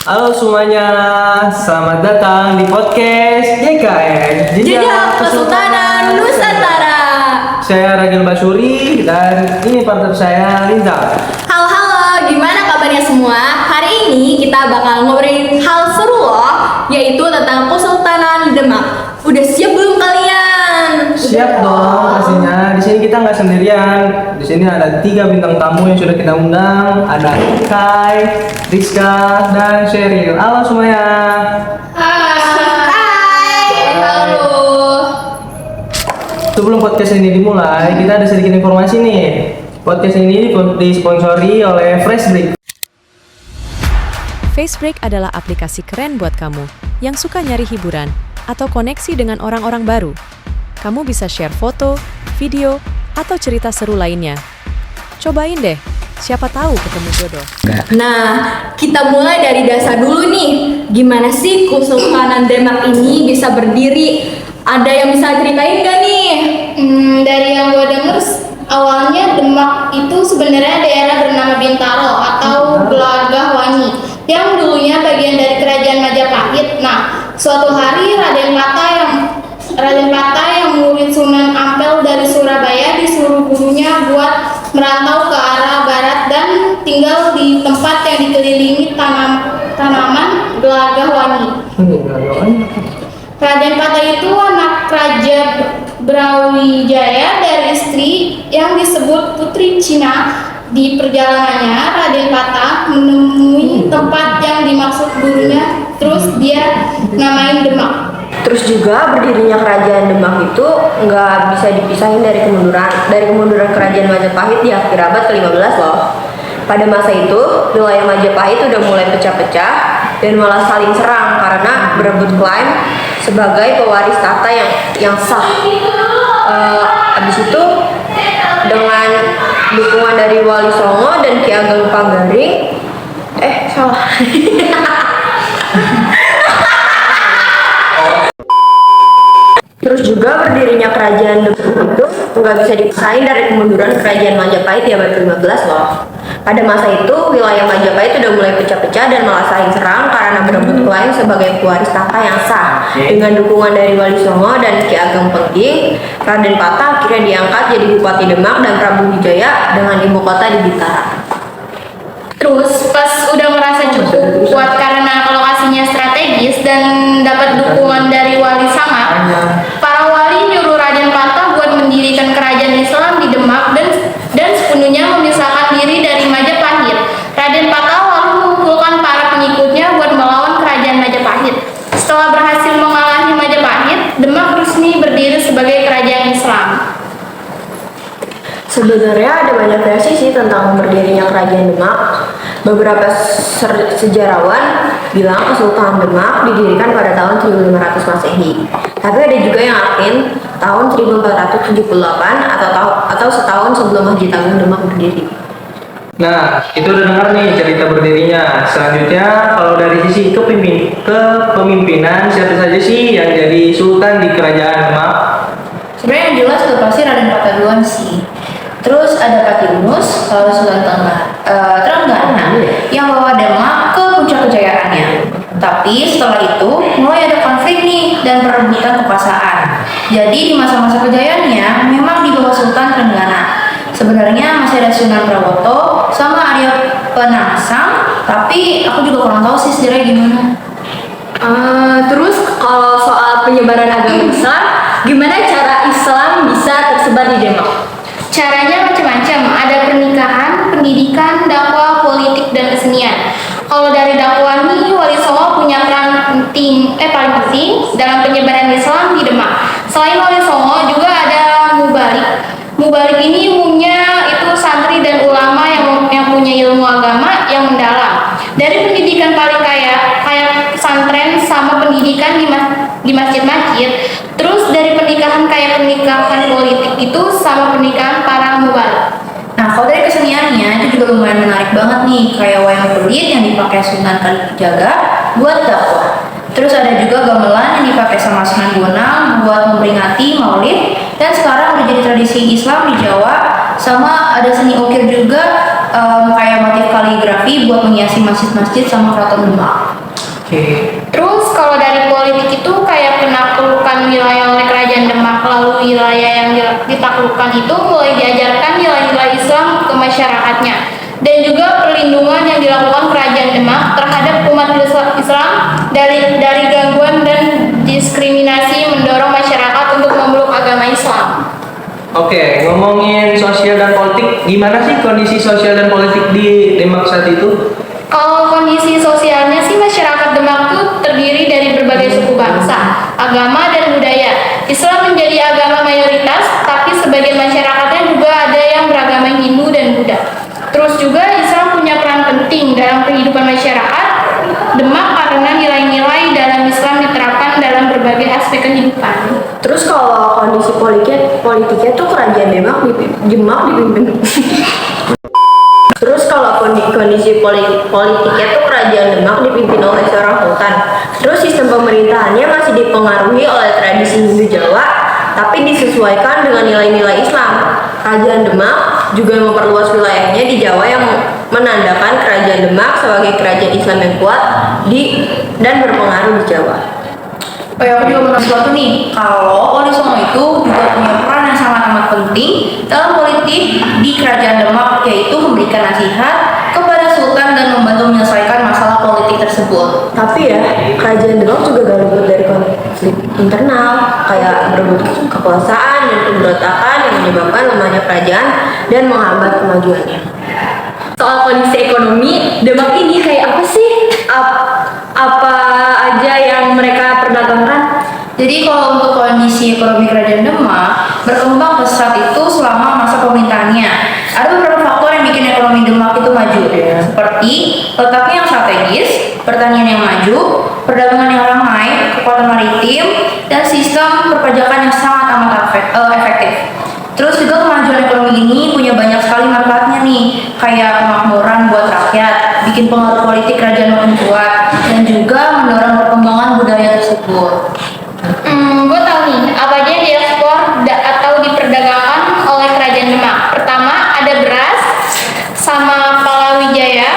Halo semuanya, selamat datang di podcast JKN Jejak Kesultanan Nusantara. Saya Ragil Basuri dan ini partner saya Linda. Halo, gimana kabarnya semua? Hari ini kita bakal ngobrolin hal seru loh, yaitu tentang Kesultanan Demak. Udah siap belum kalian? Siap dong pastinya. Di sini kita nggak sendirian. Di sini ada 3 bintang tamu yang sudah kita undang. Ada Kai, Rizka, dan Sheryl. Halo semuanya. Hai. Halo. Sebelum podcast ini dimulai, kita ada sedikit informasi nih. Podcast ini disponsori oleh Freshbreak. Facebreak adalah aplikasi keren buat kamu yang suka nyari hiburan atau koneksi dengan orang-orang baru. Kamu bisa share foto, video, atau cerita seru lainnya. Cobain deh, siapa tahu ketemu jodoh. Nah, kita mulai dari dasar dulu nih. Gimana sih Kesultanan Demak ini bisa berdiri? Ada yang bisa ceritain gak nih? Dari yang gue denger, awalnya Demak itu sebenarnya daerah bernama Bintaro atau Gelagahwangi yang dulunya bagian dari kerajaan Majapahit. Nah, suatu hari Raden Patah yang murid Sunan Ampel dari Surabaya disuruh gurunya buat merantau ke arah barat dan tinggal di tempat yang dikelilingi tanaman Gelagahwangi. Raden Patah itu anak Raja Brawijaya dari istri yang disebut Putri Cina. Di perjalanannya, Raden Patah menemui tempat yang dimaksud gurunya, terus dia namain Demak. Terus juga berdirinya kerajaan Demak itu nggak bisa dipisahin dari kemunduran kerajaan Majapahit di akhir abad ke-15 loh. Pada masa itu, wilayah Majapahit udah mulai pecah-pecah dan malah saling serang karena berebut klaim sebagai pewaris tahta yang sah. Habis itu dengan dukungan dari Wali Songo dan Ki Ageng Panggaring, salah. Terus juga berdirinya kerajaan Demak itu nggak bisa dipisahin dari kemunduran kerajaan Majapahit di abad ke-15 loh. Pada masa itu, wilayah Majapahit udah mulai pecah-pecah dan malah saling serang karena berebut klaim sebagai pewaris tahta yang sah. Dengan dukungan dari Wali Songo dan Ki Ageng Pengging, Raden Patah akhirnya diangkat jadi Bupati Demak dan Prabu Wijaya dengan ibu kota di Bintara. Terus pas udah merasa cukup kuat karena lokasinya strategis dan dapat dukungan dari Wali Songo, para wali nyuruh Raden Patah buat mendirikan kerajaan Islam di Demak dan sepenuhnya memisahkan diri dari Majapahit. Raden Patah lalu mengumpulkan para pengikutnya buat melawan kerajaan Majapahit. Setelah berhasil mengalahi Majapahit, Demak resmi berdiri sebagai kerajaan Islam. Sebenarnya ada banyak versi sih tentang berdirinya kerajaan Demak. Beberapa sejarawan bilang Kesultanan Demak didirikan pada tahun 1500 Masehi. Tapi ada juga yang yakin tahun 1478 atau setahun sebelum Masjid Agung Demak berdiri. Nah, itu udah dengar nih cerita berdirinya. Selanjutnya, kalau dari sisi kepemimpinan, siapa saja sih yang jadi sultan di kerajaan Demak? Sebenarnya yang jelas udah pasti Raden Patah duluan sih. Terus ada Patirunus, lalu Sultan Trenggana yang bawa Demak ke puncak kejayaannya. Tapi setelah itu mulai ada konflik nih dan perebutan kekuasaan. Jadi di masa-masa kejayaannya memang di bawah Sultan Trenggana. Sebenarnya masih ada Sunan Prawoto sama Arya Penangsang, tapi aku juga kurang tahu sih sebenarnya gimana. Terus kalau soal penyebaran agama Islam, gimana cara Islam bisa tersebar di Demak? Caranya macam-macam, ada pernikahan, pendidikan, dakwah, politik, dan kesenian. Kalau dari dakwah nih, Wali Songo punya peran paling penting dalam penyebaran Islam di Demak. Selain Wali Songo juga ada Mubalik. Mubalik ini umumnya itu santri dan ulama yang punya ilmu agama yang mendalam. Dari pendidikan paling kayak pesantren sama pendidikan di masjid-masjid. Terus dari pernikahan kayak pernikahan politik itu sama pernikahan para mubalik. Nah, kalau dari keseniannya itu juga lumayan menarik banget nih, kayak wayang kulit yang dipakai Sunan Kalijaga buat dakwah. Terus ada juga gamelan yang dipakai sama Sunan Bonang buat memperingati Maulid, dan sekarang udah jadi tradisi Islam di Jawa. Sama ada seni ukir juga kayak motif kaligrafi buat menghiasi masjid-masjid sama keraton Demak. Oke. Terus kalau dari politik itu kayak penaklukan wilayah oleh Kerajaan Demak, lalu wilayah yang ditaklukkan itu mulai diajarkan nilai-nilai Islam ke masyarakatnya, dan juga perlindungan yang dilakukan Kerajaan Demak terhadap umat Islam dari gangguan dan diskriminasi, mendorong masyarakat untuk memeluk agama Islam. Oke, ngomongin sosial dan politik, gimana sih kondisi sosial dan politik di Demak saat itu? Kalau kondisi sosialnya sih masyarakat Demak tuh terdiri dari berbagai suku bangsa, agama dan budaya. Islam menjadi agama mayoritas, tapi sebagian masyarakatnya juga ada yang beragama Hindu dan Buddha. Terus juga Islam punya peran penting dalam kehidupan masyarakat Demak karena nilai-nilai dalam Islam diterapkan dalam berbagai aspek kehidupan. Terus kalau kondisi politiknya tuh kerajaan Demak dipimpin. Terus kalau kondisi politiknya tuh kerajaan Demak dipimpin oleh seorang sultan. Terus sistem pemerintahannya masih dipengaruhi oleh tradisi Hindu Jawa, tapi disesuaikan dengan nilai-nilai Islam. Kerajaan Demak juga memperluas wilayahnya di Jawa yang menandakan kerajaan Demak sebagai kerajaan Islam yang kuat dan berpengaruh di Jawa. Oh ya, aku juga mau nanya sesuatu nih. Kalau Wali Songo itu juga punya peran yang sangat amat penting dalam politik di Kerajaan Demak, yaitu memberikan nasihat kepada Sultan dan membantu menyelesaikan masalah politik tersebut. Tapi ya, kerajaan Demak juga gak luput dari konflik internal, kayak berebut kekuasaan dan pemberontakan yang menyebabkan lemahnya kerajaan dan menghambat kemajuannya. Soal kondisi ekonomi, Demak ini kayak apa sih? Apa aja yang mereka perdagangkan? Jadi kalau untuk kondisi ekonomi Kerajaan Demak berkembang pesat itu selama masa pemerintahannya. Ada beberapa faktor yang bikin ekonomi Demak itu maju, seperti letaknya yang strategis, pertanian yang maju, perdagangan yang ramai, kekuatan maritim, dan sistem perpajakan yang sangat amat efektif. Terus juga kemajuan ekonomi ini punya banyak sekali manfaatnya nih, kayak kemakmuran buat rakyat, bikin pengaruh politik kerajaan makin kuat, dan juga mendorong perkembangan budaya tersebut. Gue tahu nih, apa aja yang diekspor atau diperdagangkan oleh Kerajaan Demak. Pertama, ada beras sama Palawijaya.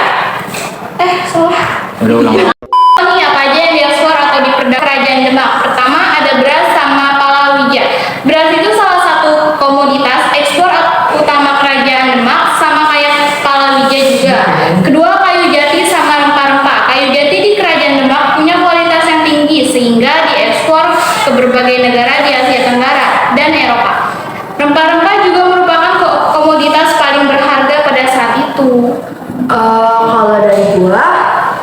Salah. Nih, apa aja yang diekspor atau diperdagangkan Kerajaan Demak. Pertama, ada beras sama Palawija. Beras itu salah satu komoditas ekspor utama Kerajaan Demak, sama kayak Palawija juga. Kedua, kayu jati sama rempah-rempah. Kayu jati di Kerajaan Demak punya kualitas yang tinggi sehingga diekspor ke berbagai negara di Asia Tenggara dan Eropa. Rempah-rempah juga merupakan komoditas paling berharga pada saat itu. Kalau dari gua,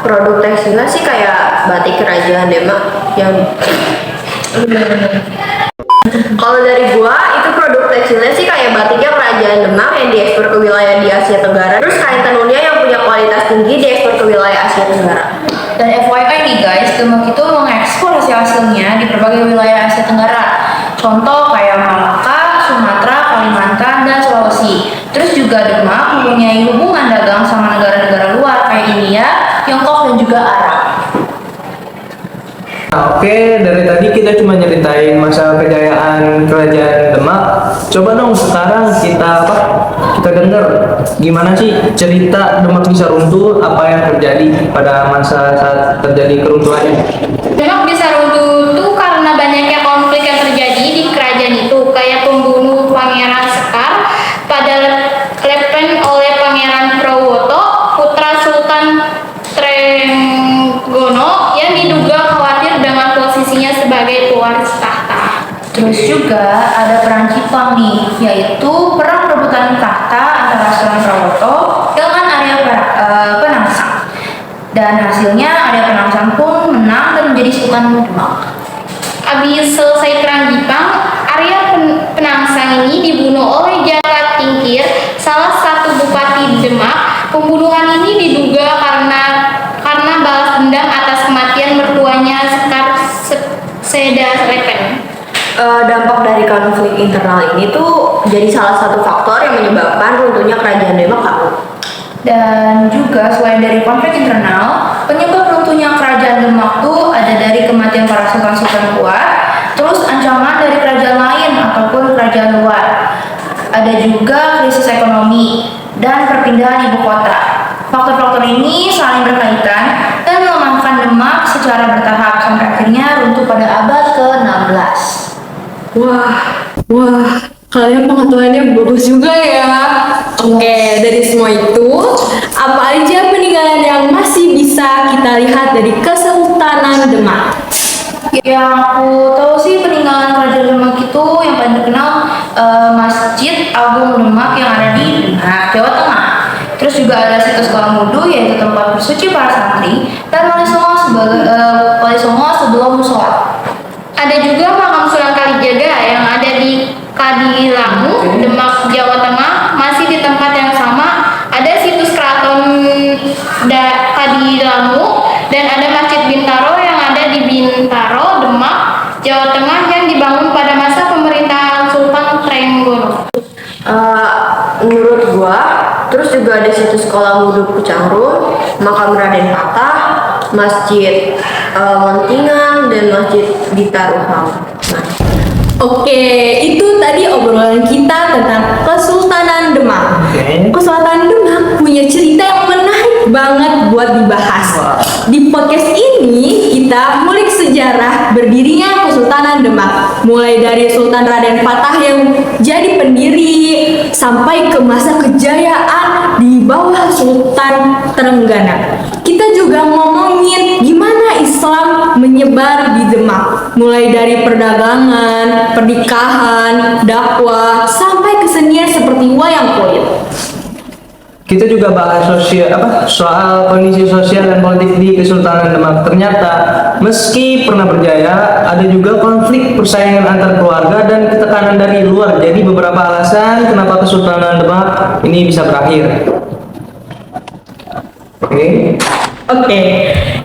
produk tekstilnya sih kayak batik kerajaan Demak yang Kalau dari gua, itu produk tekstilnya sih kayak batiknya kerajaan Demak yang diekspor ke wilayah di Asia Tenggara. Terus kain tenunnya yang punya kualitas tinggi diekspor ke wilayah Asia Tenggara. Dan FYI nih guys, Demak itu mengekspor hasil-hasilnya di berbagai wilayah Asia Tenggara. Contoh kayak Malaka, Sumatera, Kalimantan, dan Sulawesi. Terus juga Demak mempunyai hubungan dagang sama negara-negara luar kayak India, Tiongkok, dan juga Arab. Nah, oke, dari tadi kita cuma nyeritain masa kejayaan Kerajaan Demak. Coba dong sekarang kita dengar gimana sih cerita Demak bisa runtuh, apa yang terjadi pada masa saat terjadi keruntuhannya. Demak bisa runtuh tuh karena banyaknya konflik yang terjadi di kerajaan itu, kayak pembunuh Pangeran Sekar pada Lepen oleh Pangeran Prawoto, putra Sultan Trenggono yang diduga khawatir dengan posisinya sebagai pewaris tahta. Terus juga ada perang Jipang nih, yaitu perang perebutan tahta antara Sultan Prawoto dengan Arya Penangsang. Dan hasilnya Arya Penangsang pun menang dan menjadi Sultan Demak. Habis selesai perang Jipang, Arya Penangsang ini dibunuh oleh Jaka Tingkir, salah satu bupati Demak. Pembunuhan ini diduga karena balas dendam atas kematian mertuanya Sekar Seda Lepen. Dampak dari konflik internal ini tuh jadi salah satu faktor yang menyebabkan runtuhnya kerajaan Demak kaku. Dan juga selain dari konflik internal, penyebab runtuhnya kerajaan Demak tuh ada dari kematian para sultan-sultan kuat, terus ancaman dari kerajaan lain ataupun kerajaan luar. Ada juga krisis ekonomi dan perpindahan ibu kota. Faktor-faktor ini saling berkaitan dan melemahkan Demak secara secara bertahap sampai akhirnya runtuh pada abad ke-16. Wah, kalian pengetahuannya bagus juga ya. Oke, dari semua itu, apa aja peninggalan yang masih bisa kita lihat dari Kesultanan Demak? Yang aku tahu sih peninggalan Kerajaan Demak itu yang paling terkenal Masjid Agung Demak yang ada di Demak, Jawa Tengah. Terus juga ada situs Kalamudu yaitu tempat bersuci para santri dan Wali Songo sebelum sholat. Ada juga makam Sunan Kalijaga yang ada di Kadilangu, Demak, Jawa Tengah, masih di tempat yang sama. Ada situs Keraton Kadilangu dan ada Masjid Bintaro yang ada di Bintaro, Demak, Jawa Tengah yang dibangun pada masa pemerintahan Sultan Trenggono. Menurut gua, terus juga ada situs Kalamudu Pucangru, makam Raden Patah, Masjid Montingan, dan Masjid Bitaruhang. Oke, itu tadi obrolan kita tentang Kesultanan Demak. Kesultanan Demak punya cerita yang menarik banget buat dibahas. Di podcast ini kita ngulik sejarah berdirinya Kesultanan Demak, mulai dari Sultan Raden Patah yang jadi pendiri sampai ke masa kejayaan di bawah Sultan Trenggana. Kita juga ngomongin gimana Islam menyebar di Demak, mulai dari perdagangan, pernikahan, dakwah, sampai kesenian seperti wayang kulit. Kita juga bahas soal kondisi sosial dan politik di Kesultanan Demak. Ternyata meski pernah berjaya, ada juga konflik persaingan antar keluarga dan ketekanan dari luar. Jadi beberapa alasan kenapa Kesultanan Demak ini bisa berakhir. Oke,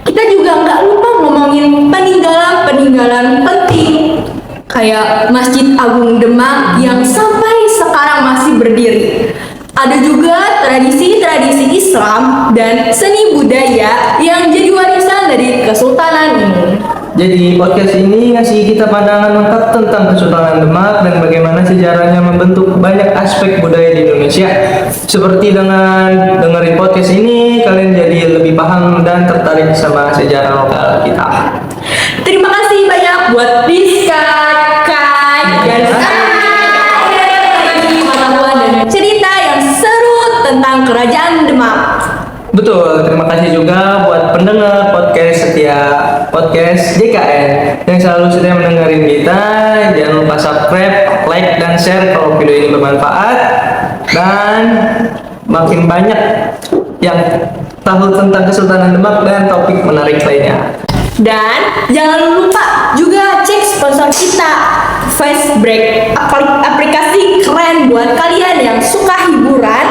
kita juga nggak lupa ngomongin peninggalan penting kayak Masjid Agung Demak yang sampai sekarang masih berdiri. Ada juga tradisi-tradisi Islam dan seni budaya yang jadi warisan dari Kesultanan ini. Jadi podcast ini ngasih kita pandangan lengkap tentang Kesultanan Demak dan bagaimana sejarahnya membentuk banyak aspek budaya di Indonesia. Seperti dengan dengerin podcast ini, kalian jadi lebih paham dan tertarik sama sejarah lokal kita. Terima kasih banyak buat Rizka, Kai, dan berbagi pengetahuan dan cerita yang seru tentang Kerajaan Demak. Betul, terima kasih juga buat pendengar podcast setia podcast JKN yang selalu setia mendengarin kita. Jangan lupa subscribe, like, dan share kalau video ini bermanfaat. Dan makin banyak yang tahu tentang Kesultanan Demak dan topik menarik lainnya. Dan jangan lupa juga cek sponsor kita, Facebreak, aplikasi keren buat kalian yang suka hiburan